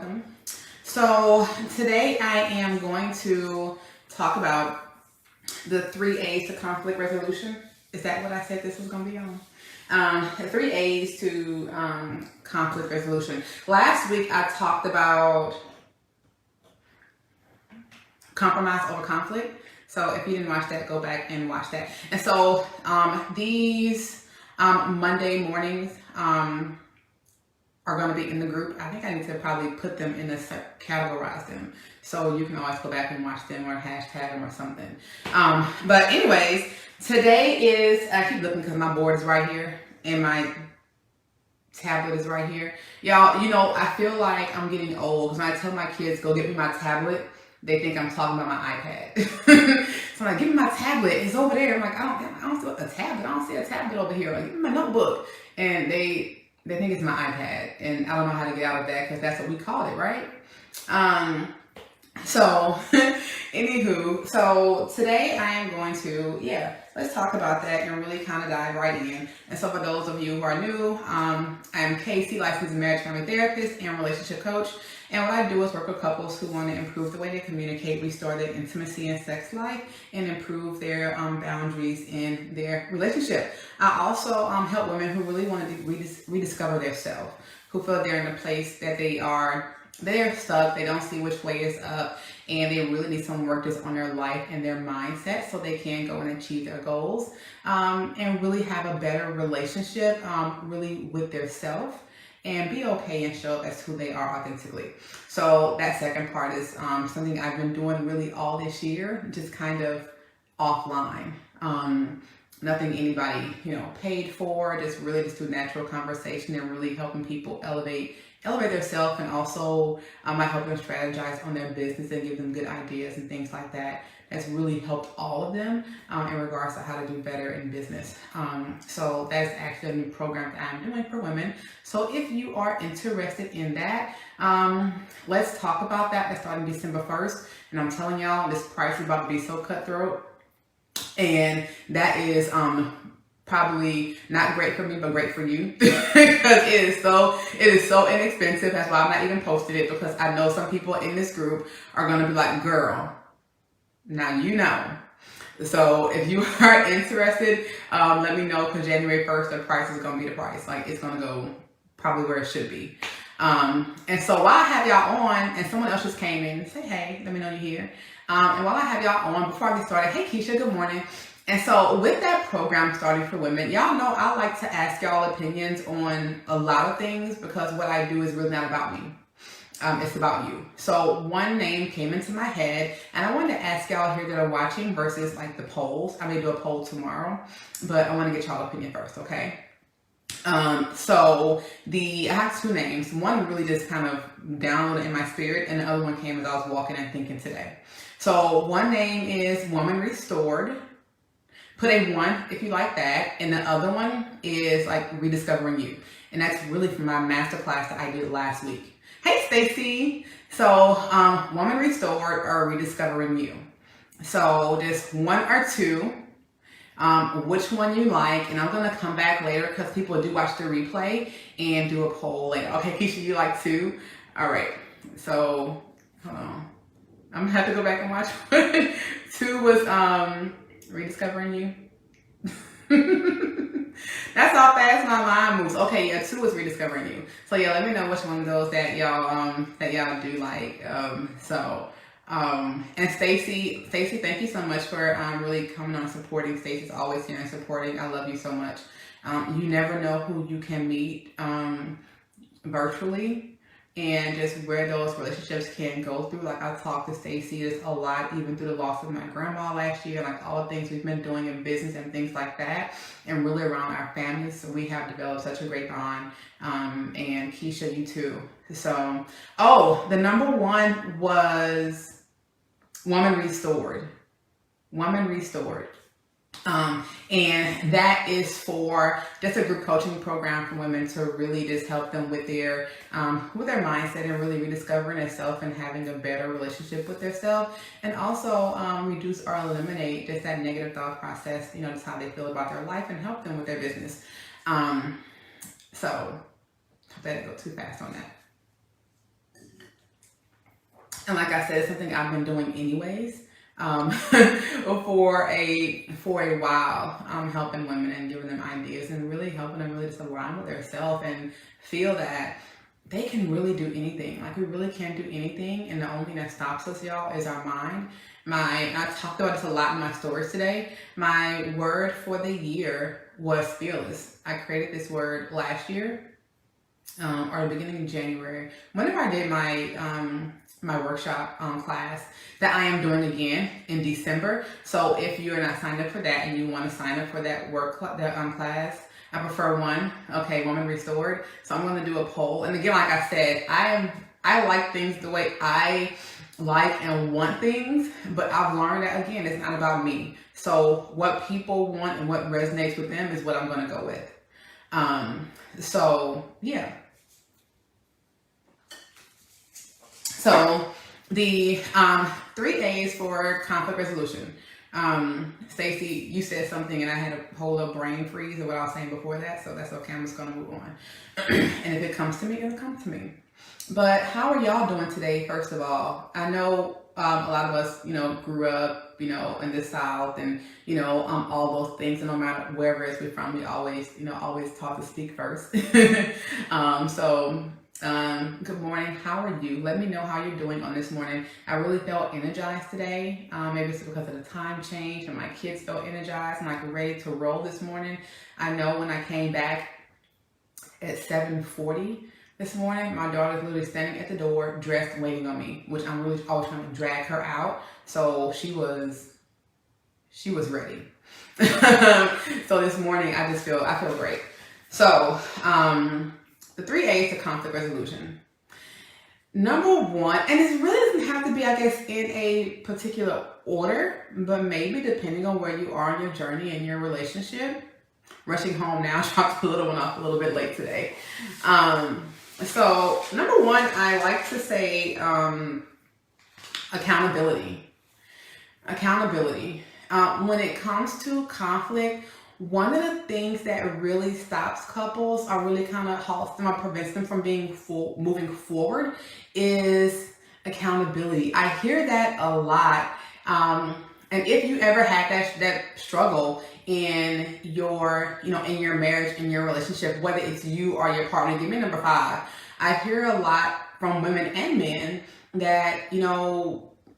welcome. So today I am going to talk about the 3 A's to conflict resolution. Is that what I said this was going to be on? The 3 A's to conflict resolution. Last week I talked about compromise over conflict. So if you didn't watch that, go back and watch that. And so these Monday mornings are going to be in the group. I think I need to probably put them in categorize them. So you can always go back and watch them or hashtag them or something. But anyways, today is, I keep looking because my board is right here and my tablet is right here. Y'all, you know, I feel like I'm getting old because when I tell my kids, go get me my tablet, they think I'm talking about my iPad. So I'm like, give me my tablet. It's over there. I'm like, I don't see a tablet. I don't see a tablet over here. Like, give me my notebook. And they think it's my iPad. And I don't know how to get out of that because that's what we call it, right? So, anywho, so today I am going to, let's talk about that and really kind of dive right in. And so for those of you who are new, I am Kasey, licensed marriage family therapist and relationship coach. And what I do is work with couples who want to improve the way they communicate, restore their intimacy and sex life, and improve their boundaries in their relationship. I also help women who really want to rediscover their self, who feel they're in a place that they're stuck, they don't see which way is up, and they really need some work just on their life and their mindset so they can go and achieve their goals and really have a better relationship really with their self and be okay and show up as who they are authentically. So that second part is something I've been doing really all this year, just kind of offline. Nothing anybody, paid for, just through natural conversation and really helping people elevate themselves, and also I help them strategize on their business and give them good ideas and things like that. That's really helped all of them in regards to how to do better in business. So that's actually a new program that I'm doing for women. So if you are interested in that, let's talk about that. That's starting December 1st. And I'm telling y'all, this price is about to be so cutthroat. And that is probably not great for me, but great for you because it is so inexpensive. That's why I'm not even posting it, because I know some people in this group are going to be like, girl, now you know. So if you are interested, let me know, because January 1st, the price is going to be the price. Like, it's going to go probably where it should be. And so while I have y'all on, and someone else just came in, say, hey, let me know you're here. And while I have y'all on, before I get started, hey, Keisha, good morning. And so with that program starting for women, y'all know I like to ask y'all opinions on a lot of things, because what I do is really not about me. It's about you. So one name came into my head, and I wanted to ask y'all here that are watching versus like the polls. I may do a poll tomorrow, but I want to get y'all opinion first, okay? So I have 2 names. One really just kind of downloaded in my spirit, and the other one came as I was walking and thinking today. So one name is Woman Restored. Put a 1 if you like that. And the other one is like Rediscovering You. And that's really from my masterclass that I did last week. Hey, Stacy. So Woman Restored or Rediscovering You. So just 1 or 2. Which one you like. And I'm going to come back later because people do watch the replay and do a poll later. Okay, Keisha, you like 2? All right. So hold on. I'm going to have to go back and watch one. 2 was Rediscovering You. That's how fast my mind moves. Okay, yeah, 2 is Rediscovering You. So yeah, let me know which one of those that y'all do like. And Stacy, thank you so much for really coming on and supporting. Stacy's always here and supporting. I love you so much. You never know who you can meet virtually, and just where those relationships can go through. Like, I talked to Stacy just a lot, even through the loss of my grandma last year, like all the things we've been doing in business and things like that, and really around our families. So we have developed such a great bond. And Keisha, you too. So, the number 1 was Woman Restored. Woman Restored. And that is for just a group coaching program for women to really just help them with their mindset and really rediscovering themselves and having a better relationship with themselves, and also reduce or eliminate just that negative thought process, just how they feel about their life, and help them with their business. So I better go too fast on that. And like I said, it's something I've been doing anyways. For a while, helping women and giving them ideas and really helping them really just align with themselves and feel that they can really do anything. Like we really can do anything, and the only thing that stops us, y'all, is our mind. I talked about this a lot in my stories today. My word for the year was fearless. I created this word last year, or the beginning of January. Whenever I did my workshop class that I am doing again in December. So if you're not signed up for that and you want to sign up for that class, I prefer one. Okay, Woman Restored. So I'm going to do a poll. And again, like I said, I like things the way I like and want things, but I've learned that again, it's not about me. So what people want and what resonates with them is what I'm going to go with. So yeah. So the 3 days for conflict resolution. Stacey, you said something and I had a whole little brain freeze of what I was saying before that, so that's okay. I'm just going to move on. And if it comes to me, it'll come to me. But how are y'all doing today, first of all? I know a lot of us, grew up, in the South and, all those things. And no matter wherever it is we're from, we always taught to speak first. Good morning. How are you? Let me know how you're doing on this morning. I really felt energized today. Maybe it's because of the time change and my kids felt energized and like ready to roll this morning. I know when I came back at 7:40 this morning, my daughter's literally standing at the door, dressed, waiting on me, which I'm really always trying to drag her out. So she was ready. So this morning, I feel great. So, the 3 A's to conflict resolution. Number one, and it really doesn't have to be, I guess, in a particular order, but maybe depending on where you are in your journey and your relationship. Rushing home now, dropped the little one off a little bit late today. So number one, I like to say accountability. Accountability. When it comes to conflict, one of the things that really stops couples or really kind of halts them or prevents them from moving forward is accountability. I hear that a lot. And if you ever had that struggle in your, in your marriage, in your relationship, whether it's you or your partner, give me number 5. I hear a lot from women and men that,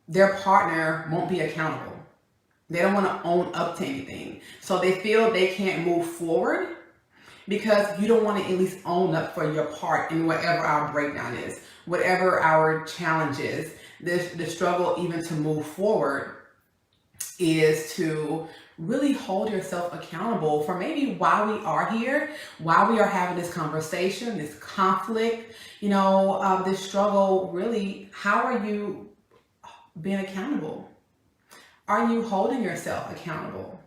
their partner won't be accountable. They don't want to own up to anything. So they feel they can't move forward because you don't want to at least own up for your part in whatever our breakdown is, whatever our challenge is. The struggle even to move forward is to really hold yourself accountable for maybe why we are here, why we are having this conversation, this conflict, this struggle. Really, how are you being accountable? Are you holding yourself accountable?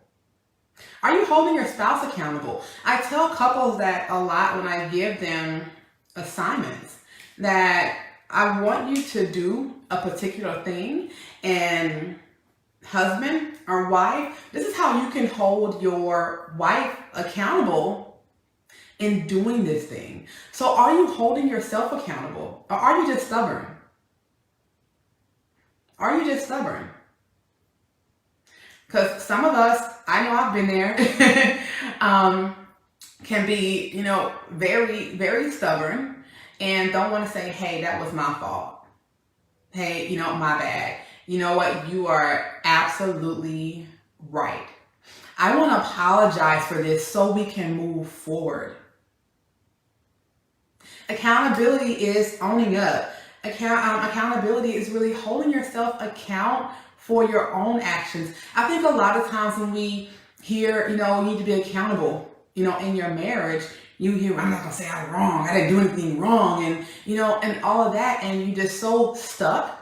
Are you holding your spouse accountable? I tell couples that a lot when I give them assignments, that I want you to do a particular thing, and husband or wife, this is how you can hold your wife accountable in doing this thing. So are you holding yourself accountable, or are you just stubborn? Are you just stubborn? Because some of us, I know I've been there, can be, very, very stubborn and don't want to say, hey, that was my fault. Hey, my bad. You know what? You are absolutely right. I want to apologize for this so we can move forward. Accountability is owning up. Accountability is really holding yourself account for your own actions. I think a lot of times when we hear, you need to be accountable, in your marriage, you hear, I'm not gonna say I'm wrong, I didn't do anything wrong, and and all of that, and you just so stuck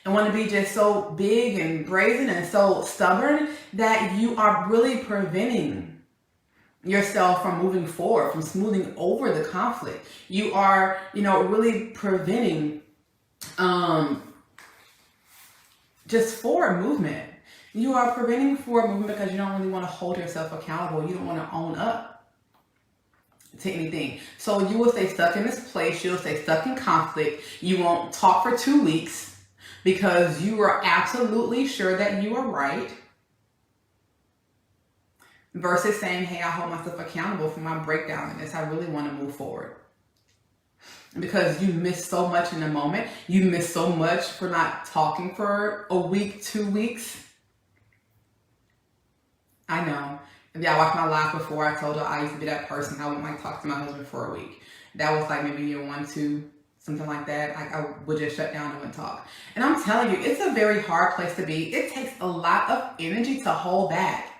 and want to be just so big and brazen and so stubborn that you are really preventing yourself from moving forward, from smoothing over the conflict. You are, really preventing just forward movement. You are preventing forward movement because you don't really want to hold yourself accountable. You don't want to own up. to anything. So you will stay stuck in this place. You'll stay stuck in conflict. You won't talk for 2 weeks because you are absolutely sure that you are right. Versus saying, hey, I hold myself accountable for my breakdown in this. I really want to move forward. Because you miss so much in the moment. You miss so much for not talking for a week, 2 weeks. I know. If y'all watched my live before, I told you I used to be that person. I wouldn't like talk to my husband for a week. That was like maybe year 1, 2, something like that. I would just shut down and wouldn't talk. And I'm telling you, it's a very hard place to be. It takes a lot of energy to hold back.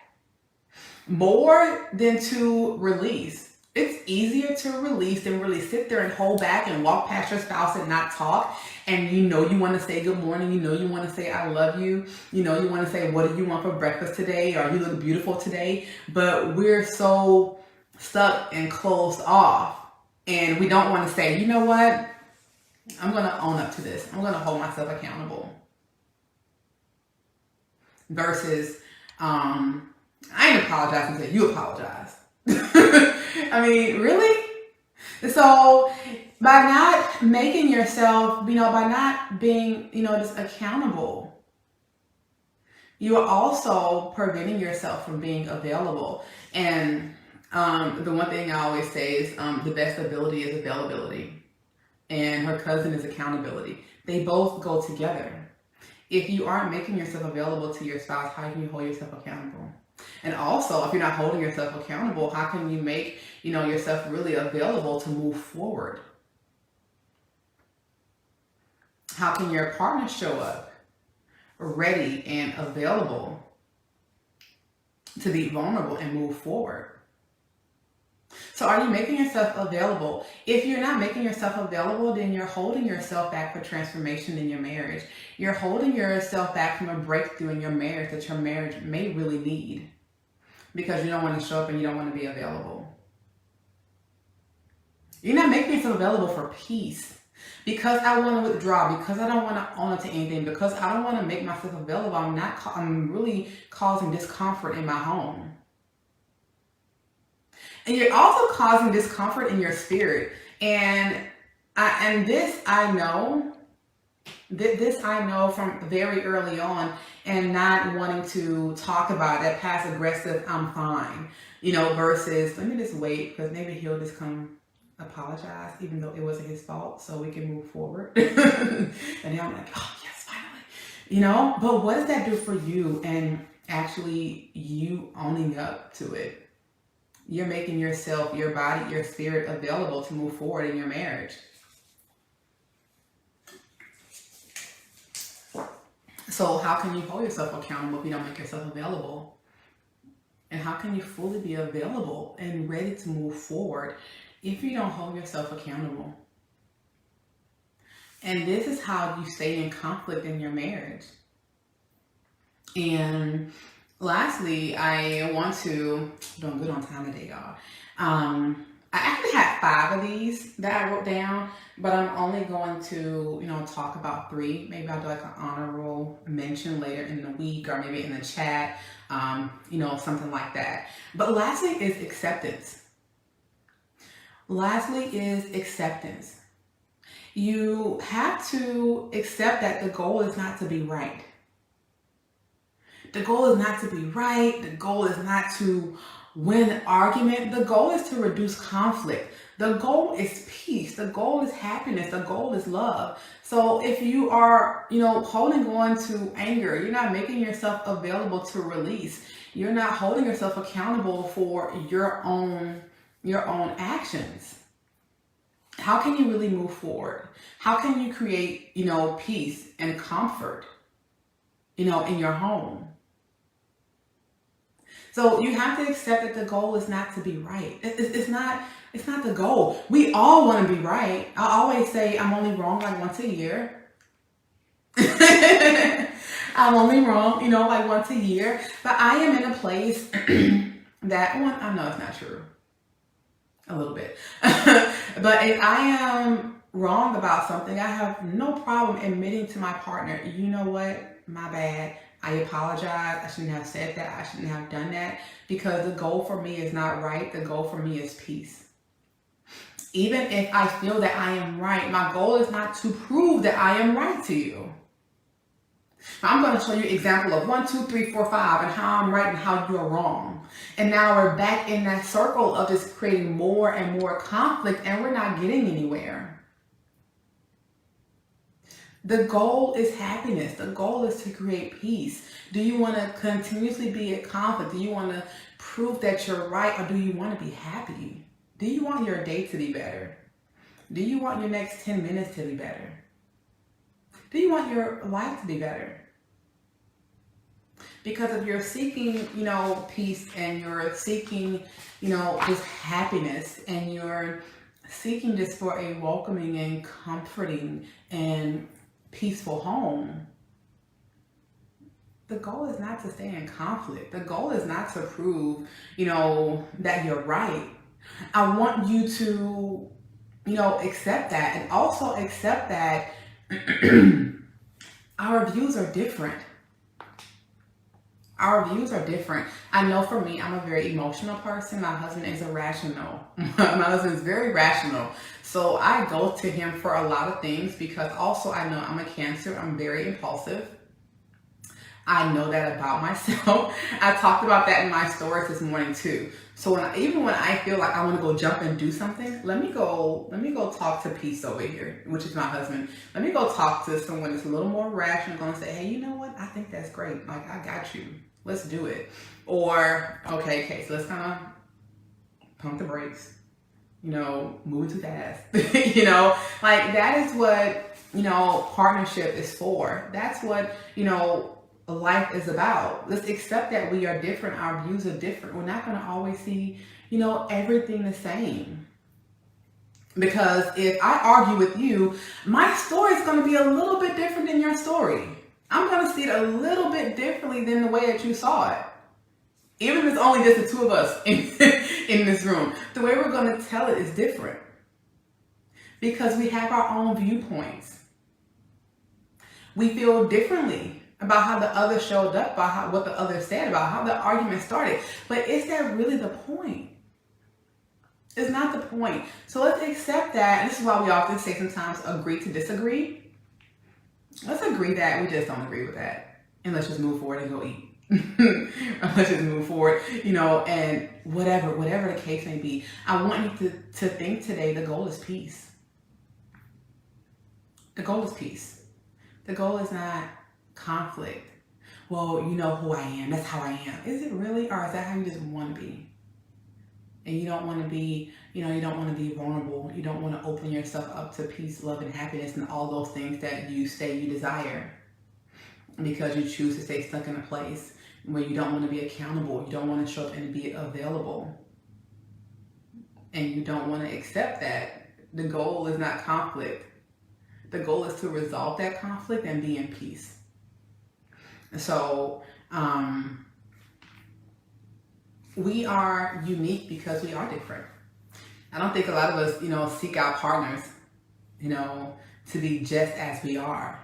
More than to release. It's easier to release than really sit there and hold back and walk past your spouse and not talk. And you know you want to say good morning. You know you want to say I love you. You know you want to say what do you want for breakfast today? Or you look beautiful today. But we're so stuck and closed off. And we don't want to say, you know what? I'm going to own up to this. I'm going to hold myself accountable. Versus, I ain't apologizing until you apologize. I mean, really? So by not making yourself, by not being, just accountable, you are also preventing yourself from being available. And the one thing I always say is the best ability is availability. And her cousin is accountability. They both go together. If you aren't making yourself available to your spouse, how can you hold yourself accountable? And also, if you're not holding yourself accountable, how can you make, yourself really available to move forward? How can your partner show up ready and available to be vulnerable and move forward? So are you making yourself available? If you're not making yourself available, then you're holding yourself back for transformation in your marriage. You're holding yourself back from a breakthrough in your marriage that your marriage may really need because you don't want to show up and you don't want to be available. You're not making yourself available for peace. Because I want to withdraw, because I don't want to own it to anything, because I don't want to make myself available, I'm really causing discomfort in my home. And you're also causing discomfort in your spirit. And this I know from very early on, and not wanting to talk about that passive aggressive, I'm fine, versus let me just wait because maybe he'll just come apologize, even though it wasn't his fault, so we can move forward. And then I'm like, oh yes, finally, but what does that do for you? And actually you owning up to it. You're making yourself, your body, your spirit available to move forward in your marriage. So how can you hold yourself accountable if you don't make yourself available? And how can you fully be available and ready to move forward if you don't hold yourself accountable? And this is how you stay in conflict in your marriage. And lastly, I want to, doing good on time today, y'all. I actually had 5 of these that I wrote down, but I'm only going to, talk about 3. Maybe I'll do like an honorable mention later in the week or maybe in the chat, something like that. But lastly is acceptance. You have to accept that the goal is not to be right. The goal is not to be right. The goal is not to win an argument. The goal is to reduce conflict. The goal is peace. The goal is happiness. The goal is love. So if you are, holding on to anger, you're not making yourself available to release. You're not holding yourself accountable for your own actions. How can you really move forward? How can you create, peace and comfort, in your home? So you have to accept that the goal is not to be right. It's not the goal. We all want to be right. I always say I'm only wrong like once a year. I'm only wrong, like once a year. But I am in a place that, I know it's not true. A little bit. But if I am wrong about something, I have no problem admitting to my partner, you know what, my bad. I apologize. I shouldn't have said that. I shouldn't have done that, because the goal for me is not right. The goal for me is peace. Even if I feel that I am right, my goal is not to prove that I am right to you. I'm going to show you an example of 1, 2, 3, 4, 5 and how I'm right and how you're wrong. And now we're back in that circle of just creating more and more conflict, and we're not getting anywhere. The goal is happiness. The goal is to create peace. Do you want to continuously be in conflict? Do you want to prove that you're right, or do you want to be happy? Do you want your day to be better? Do you want your next 10 minutes to be better? Do you want your life to be better? Because if you're seeking, peace, and you're seeking, just happiness, and you're seeking just for a welcoming and comforting and peaceful home, the goal is not to stay in conflict. The goal is not to prove, that you're right. I want you to, accept that, and also accept that our views are different. Our views are different. I know for me, I'm a very emotional person. My husband is irrational. My husband is very rational. So I go to him for a lot of things, because also I know I'm a Cancer. I'm very impulsive. I know that about myself. I talked about that in my stories this morning too. So even when I feel like I want to go jump and do something, let me go talk to Peace over here, which is my husband. Let me go talk to someone that's a little more rational, going to say, hey, you know what? I think that's great. Like, I got you. Let's do it. Or, okay, so let's kind of pump the brakes, moving too fast, like that is what, partnership is for. That's what, life is about. Let's accept that we are different. Our views are different. We're not going to always see, everything the same. Because if I argue with you, my story is going to be a little bit different than your story. I'm going to see it a little bit differently than the way that you saw it. Even if it's only just the two of us in this room, the way we're going to tell it is different. Because we have our own viewpoints. We feel differently about how the other showed up, about what the other said, about how the argument started. But is that really the point? It's not the point. So let's accept that. And this is why we often say sometimes agree to disagree. Let's agree that we just don't agree with that. And let's just move forward and go eat. Let's just move forward, and whatever the case may be. I want you to think today, the goal is peace. The goal is peace. The goal is not conflict. Well, you know who I am. That's how I am. Is it really? Or is that how you just want to be? And you don't want to be, you don't want to be vulnerable. You don't want to open yourself up to peace, love, and happiness, and all those things that you say you desire, because you choose to stay stuck in a place where you don't want to be accountable. You don't want to show up and be available. And you don't want to accept that the goal is not conflict. The goal is to resolve that conflict and be in peace. So, we are unique because we are different. I don't think a lot of us, seek out partners, to be just as we are.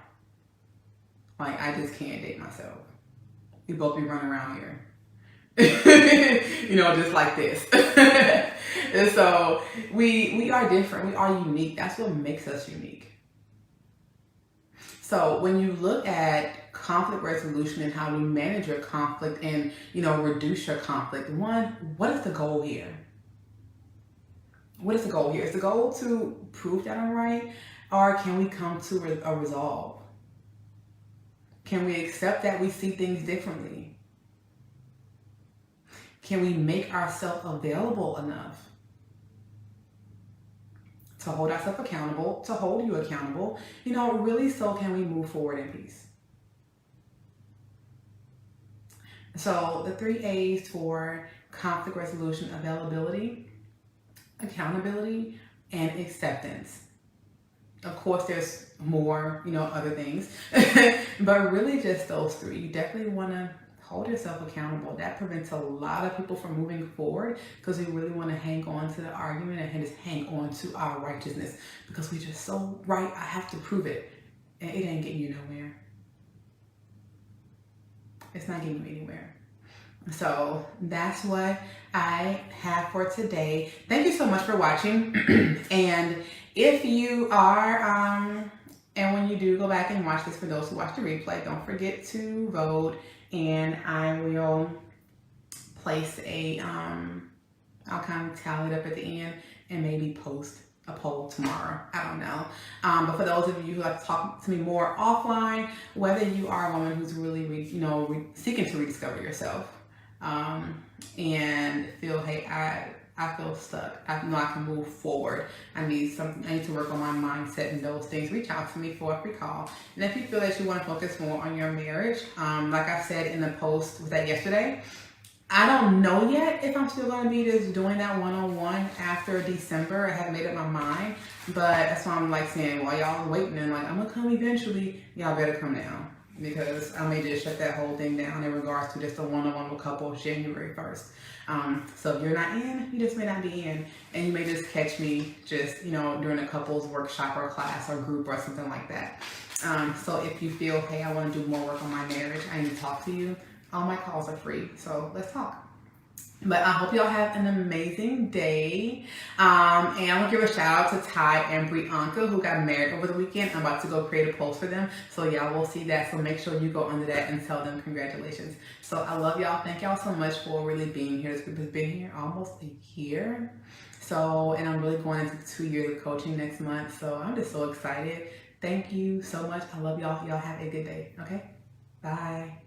Like, I just can't date myself. We both be running around here, just like this. And so we are different. We are unique. That's what makes us unique. So when you look at conflict resolution and how we manage your conflict and, reduce your conflict, one, what is the goal here? What is the goal here? Is the goal to prove that I'm right? Or can we come to a resolve? Can we accept that we see things differently? Can we make ourselves available enough to hold ourselves accountable, to hold you accountable? Really, so can we move forward in peace? So the 3 A's for conflict resolution: availability, accountability, and acceptance. Of course, there's more, other things, but really just those 3. You definitely want to hold yourself accountable. That prevents a lot of people from moving forward, because we really want to hang on to the argument and just hang on to our righteousness, because we're just so right. I have to prove it, and it ain't getting you nowhere. It's not getting you anywhere. So that's what I have for today. Thank you so much for watching. And if you are, and when you do go back and watch this, for those who watch the replay, don't forget to vote. And I will place I'll kind of tally it up at the end and maybe post a poll tomorrow. I don't know. But for those of you who like to talk to me more offline, whether you are a woman who's really, seeking to rediscover yourself, and feel, hey, I feel stuck. I know I can move forward. I need to work on my mindset and those things. Reach out to me for a free call. And if you feel that you want to focus more on your marriage, like I said in the post, was that yesterday? I don't know yet if I'm still going to be just doing that one-on-one after December. I haven't made up my mind, but that's why I'm like saying, while y'all are waiting and like, I'm going to come eventually, y'all better come now, because I may just shut that whole thing down in regards to just a one-on-one with couples January 1st. So if you're not in, you just may not be in, and you may just catch me just, during a couples workshop or class or group or something like that. So if you feel, hey, I want to do more work on my marriage, I need to talk to you, all my calls are free, so let's talk. But I hope y'all have an amazing day. And I want to give a shout out to Ty and Brianka, who got married over the weekend. I'm about to go create a post for them, so y'all will see that. So make sure you go under that and tell them congratulations. So I love y'all. Thank y'all so much for really being here. This group has been here almost a year. So, and I'm really going into 2 years of coaching next month. So I'm just so excited. Thank you so much. I love y'all. Y'all have a good day. Okay? Bye.